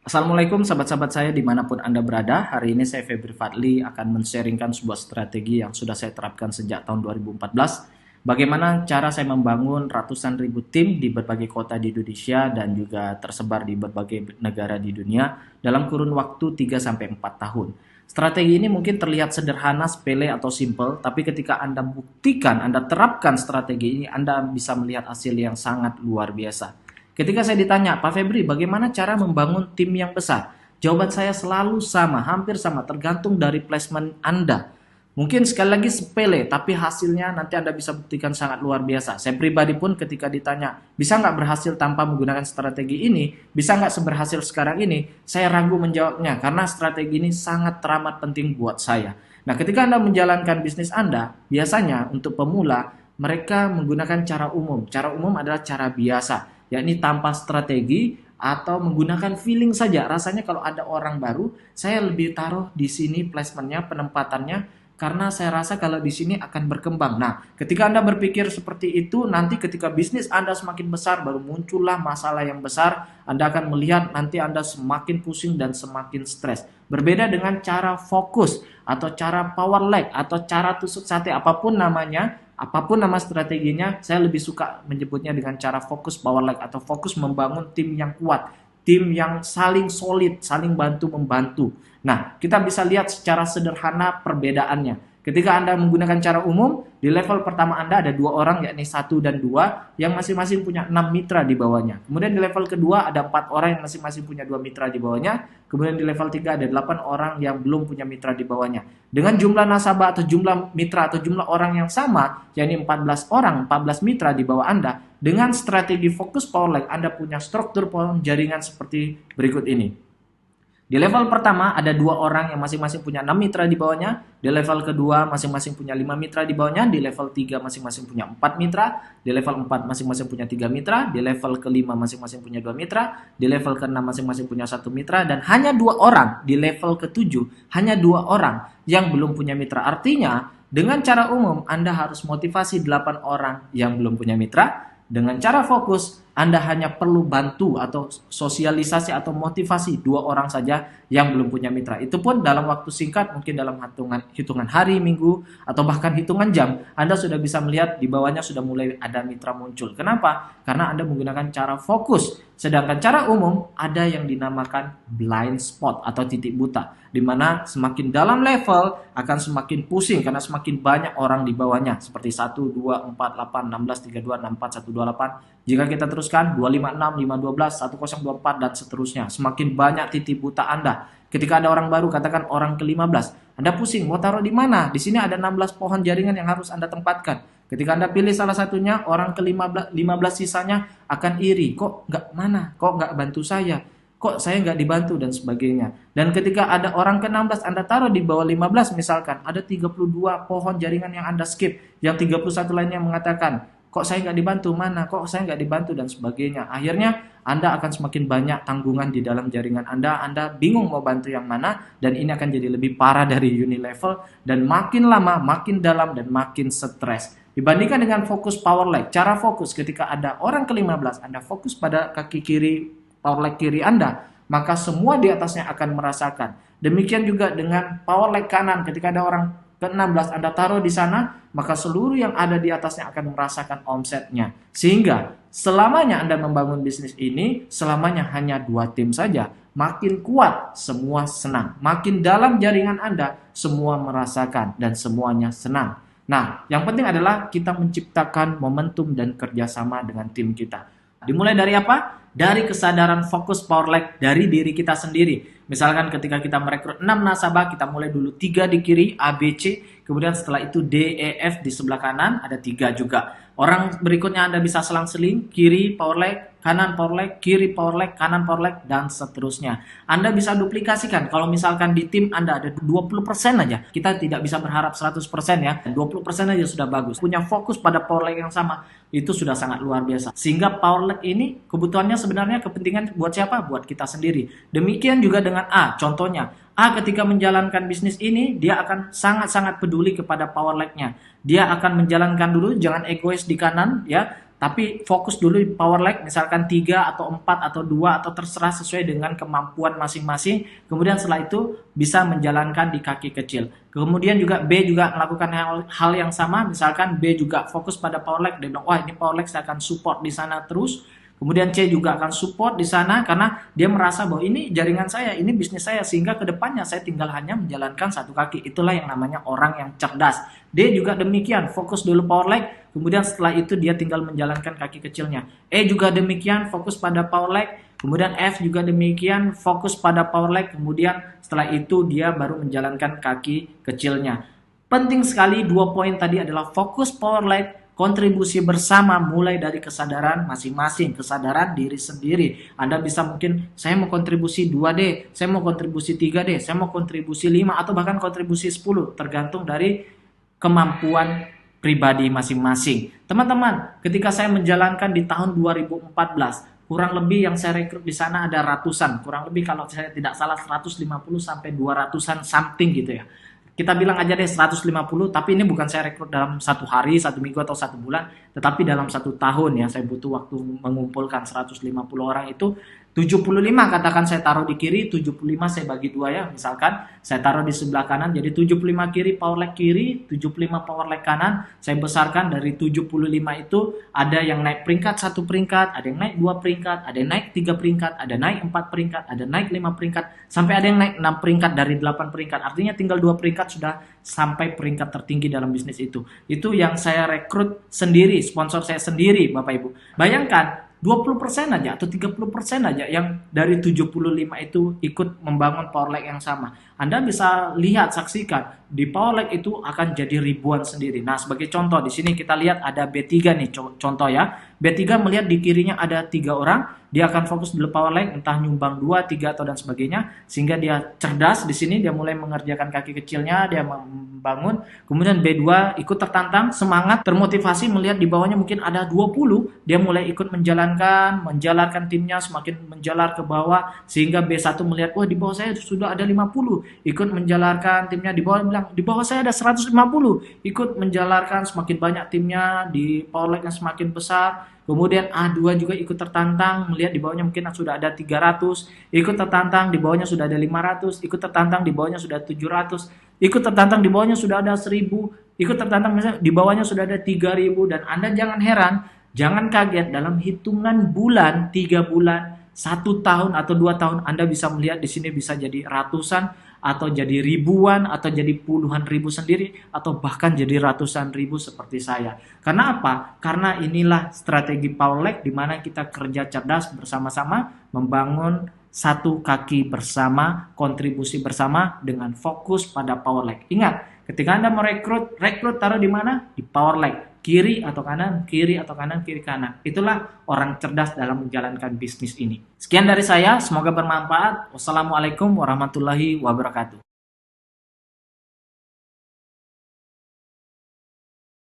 Assalamualaikum sahabat-sahabat saya dimanapun Anda berada. Hari ini saya Febri Fadli akan men-sharingkan sebuah strategi yang sudah saya terapkan sejak tahun 2014. Bagaimana cara saya membangun ratusan ribu tim di berbagai kota di Indonesia dan juga tersebar di berbagai negara di dunia dalam kurun waktu 3-4 tahun. Strategi ini mungkin terlihat sederhana, sepele atau simple, tapi ketika Anda buktikan, Anda terapkan strategi ini, Anda bisa melihat hasil yang sangat luar biasa. Ketika saya ditanya, Pak Febri, bagaimana cara membangun tim yang besar? Jawaban saya selalu sama, hampir sama, tergantung dari placement Anda. Mungkin sekali lagi sepele, tapi hasilnya nanti Anda bisa buktikan sangat luar biasa. Saya pribadi pun ketika ditanya, bisa nggak berhasil tanpa menggunakan strategi ini? Bisa nggak seberhasil sekarang ini? Saya ragu menjawabnya, karena strategi ini sangat teramat penting buat saya. Nah, ketika Anda menjalankan bisnis Anda, biasanya untuk pemula, mereka menggunakan cara umum. Cara umum adalah cara biasa, yakni tanpa strategi atau menggunakan feeling saja. Rasanya kalau ada orang baru, saya lebih taruh di sini placementnya, penempatannya, karena saya rasa kalau di sini akan berkembang. Nah, ketika Anda berpikir seperti itu, nanti ketika bisnis Anda semakin besar, baru muncullah masalah yang besar. Anda akan melihat nanti Anda semakin pusing dan semakin stres. Berbeda dengan cara fokus atau cara power leg atau cara tusuk sate, apapun namanya, apapun nama strateginya, saya lebih suka menyebutnya dengan cara fokus power leg atau fokus membangun tim yang kuat, tim yang saling solid, saling bantu-membantu. Nah, kita bisa lihat secara sederhana perbedaannya. Ketika Anda menggunakan cara umum, di level pertama Anda ada 2 orang, yakni 1 dan 2, yang masing-masing punya 6 mitra di bawahnya. Kemudian di level kedua ada 4 orang yang masing-masing punya 2 mitra di bawahnya. Kemudian di level 3 ada 8 orang yang belum punya mitra di bawahnya. Dengan jumlah nasabah atau jumlah mitra atau jumlah orang yang sama, yakni 14 orang, 14 mitra di bawah Anda, dengan strategi fokus power leg, Anda punya struktur jaringan seperti berikut ini. Di level pertama ada 2 orang yang masing-masing punya 6 mitra di bawahnya. Di level kedua masing-masing punya 5 mitra di bawahnya. Di level 3 masing-masing punya 4 mitra. Di level 4 masing-masing punya 3 mitra. Di level kelima masing-masing punya 2 mitra. Di level keenam masing-masing punya 1 mitra. Dan hanya 2 orang di level ketujuh, hanya 2 orang yang belum punya mitra. Artinya dengan cara umum Anda harus motivasi 8 orang yang belum punya mitra. Dengan cara fokus, Anda hanya perlu bantu atau sosialisasi atau motivasi 2 orang saja yang belum punya mitra. Itu pun dalam waktu singkat, mungkin dalam hitungan hari, minggu, atau bahkan hitungan jam, Anda sudah bisa melihat di bawahnya sudah mulai ada mitra muncul. Kenapa? Karena Anda menggunakan cara fokus. Sedangkan cara umum ada yang dinamakan blind spot atau titik buta, di mana semakin dalam level akan semakin pusing karena semakin banyak orang di bawahnya, seperti 1, 2, 4, 8, 16, 32, 64, 128. Jika kita teruskan 256, 512, 1024 dan seterusnya. Semakin banyak titik buta Anda. Ketika ada orang baru, katakan orang ke-15, Anda pusing mau taruh di mana? Di sini ada 16 pohon jaringan yang harus Anda tempatkan. Ketika Anda pilih salah satunya, orang ke-15 sisanya akan iri. Kok nggak mana? Kok nggak bantu saya? Kok saya nggak dibantu dan sebagainya. Dan ketika ada orang ke-16 Anda taruh di bawah 15 misalkan, ada 32 pohon jaringan yang Anda skip, yang 31 lainnya mengatakan, kok saya nggak dibantu, mana, kok saya nggak dibantu dan sebagainya. Akhirnya Anda akan semakin banyak tanggungan di dalam jaringan Anda bingung mau bantu yang mana, dan ini akan jadi lebih parah dari Unilevel, dan makin lama, makin dalam, dan makin stres. Dibandingkan dengan fokus power leg, cara fokus ketika ada orang ke-15, Anda fokus pada kaki kiri, power leg kiri Anda, maka semua di atasnya akan merasakan. Demikian juga dengan power leg kanan, ketika ada orang ke-16 Anda taruh di sana, maka seluruh yang ada di atasnya akan merasakan omsetnya. Sehingga selamanya Anda membangun bisnis ini, selamanya hanya 2 tim saja. Makin kuat, semua senang. Makin dalam jaringan Anda, semua merasakan dan semuanya senang. Nah, yang penting adalah kita menciptakan momentum dan kerjasama dengan tim kita. Dimulai dari apa? Dari kesadaran fokus power leg dari diri kita sendiri. Misalkan ketika kita merekrut 6 nasabah, kita mulai dulu 3 di kiri, A, B, C. Kemudian setelah itu D, E, F di sebelah kanan, ada 3 juga. Orang berikutnya Anda bisa selang-seling, kiri power leg, kanan power leg, kiri power leg, kanan power leg, dan seterusnya. Anda bisa duplikasikan. Kalau misalkan di tim Anda ada 20% aja, kita tidak bisa berharap 100% ya. 20% aja sudah bagus. Punya fokus pada power leg yang sama, itu sudah sangat luar biasa. Sehingga power leg ini kebutuhannya sebenarnya kepentingan buat siapa? Buat kita sendiri. Demikian juga dengan A. Contohnya, A ketika menjalankan bisnis ini, dia akan sangat-sangat peduli kepada power leg-nya. Dia akan menjalankan dulu, jangan egois di kanan ya. Tapi fokus dulu di power leg, misalkan 3 atau 4 atau 2 atau terserah sesuai dengan kemampuan masing-masing. Kemudian setelah itu bisa menjalankan di kaki kecil. Kemudian juga B juga melakukan hal yang sama, misalkan B juga fokus pada power leg. Dia bilang, wah ini power leg saya akan support di sana terus. Kemudian C juga akan support di sana karena dia merasa bahwa ini jaringan saya, ini bisnis saya, sehingga kedepannya saya tinggal hanya menjalankan satu kaki. Itulah yang namanya orang yang cerdas. D juga demikian, fokus dulu power leg, kemudian setelah itu dia tinggal menjalankan kaki kecilnya. E juga demikian, fokus pada power leg, kemudian F juga demikian, fokus pada power leg, kemudian setelah itu dia baru menjalankan kaki kecilnya. Penting sekali dua poin tadi adalah fokus power leg, kontribusi bersama mulai dari kesadaran masing-masing, kesadaran diri sendiri. Anda bisa mungkin, saya mau kontribusi 2D, saya mau kontribusi 3D, saya mau kontribusi 5, atau bahkan kontribusi 10, tergantung dari kemampuan pribadi masing-masing. Teman-teman, ketika saya menjalankan di tahun 2014, kurang lebih yang saya rekrut di sana ada ratusan, kurang lebih kalau saya tidak salah 150 sampai 200-an something gitu ya. Kita bilang aja deh 150, tapi ini bukan saya rekrut dalam satu hari, satu minggu, atau satu bulan, tetapi dalam satu tahun ya, saya butuh waktu mengumpulkan 150 orang itu. 75 katakan saya taruh di kiri, 75 saya bagi dua ya, misalkan saya taruh di sebelah kanan, jadi 75 kiri power leg kiri, 75 power leg kanan, saya besarkan dari 75 itu ada yang naik peringkat 1 peringkat, ada yang naik 2 peringkat, ada yang naik 3 peringkat, ada naik 4 peringkat, ada naik 5 peringkat, sampai ada yang naik 6 peringkat dari 8 peringkat, artinya tinggal 2 peringkat sudah sampai peringkat tertinggi dalam bisnis itu. Itu yang saya rekrut sendiri, sponsor saya sendiri Bapak Ibu. Bayangkan 20% aja atau 30% aja yang dari 75 itu ikut membangun power leg yang sama. Anda bisa lihat, saksikan, di power leg itu akan jadi ribuan sendiri. Nah, sebagai contoh di sini kita lihat ada B3 nih, contoh ya. B3 melihat di kirinya ada 3 orang, dia akan fokus di power leg, entah nyumbang 2, 3 atau dan sebagainya, sehingga dia cerdas di sini, dia mulai mengerjakan kaki kecilnya, dia membangun. Kemudian B2 ikut tertantang, semangat, termotivasi melihat di bawahnya mungkin ada 20, dia mulai ikut menjalarkan timnya, semakin menjalar ke bawah, sehingga B1 melihat, wah di bawah saya sudah ada 50, ikut menjalarkan timnya, di bawah bilang, di bawah saya ada 150, ikut menjalarkan, semakin banyak timnya, di power leg yang semakin besar. Kemudian A2 juga ikut tertantang, melihat di bawahnya mungkin sudah ada 300, ikut tertantang, di bawahnya sudah ada 500, ikut tertantang, di bawahnya sudah 700, ikut tertantang, di bawahnya sudah ada 1000, ikut tertantang, misalnya di bawahnya sudah ada 3000, dan Anda jangan heran, jangan kaget, dalam hitungan bulan, 3 bulan, 1 tahun atau 2 tahun, Anda bisa melihat di sini bisa jadi ratusan, atau jadi ribuan, atau jadi puluhan ribu sendiri, atau bahkan jadi ratusan ribu seperti saya. Karena apa? Karena inilah strategi power leg, di mana kita kerja cerdas bersama-sama, membangun satu kaki bersama, kontribusi bersama dengan fokus pada power leg. Ingat, ketika Anda mau rekrut taruh di mana? Di power leg. Kiri atau kanan, kiri atau kanan, kiri kanan. Itulah orang cerdas dalam menjalankan bisnis ini. Sekian dari saya, semoga bermanfaat. Wassalamualaikum warahmatullahi wabarakatuh.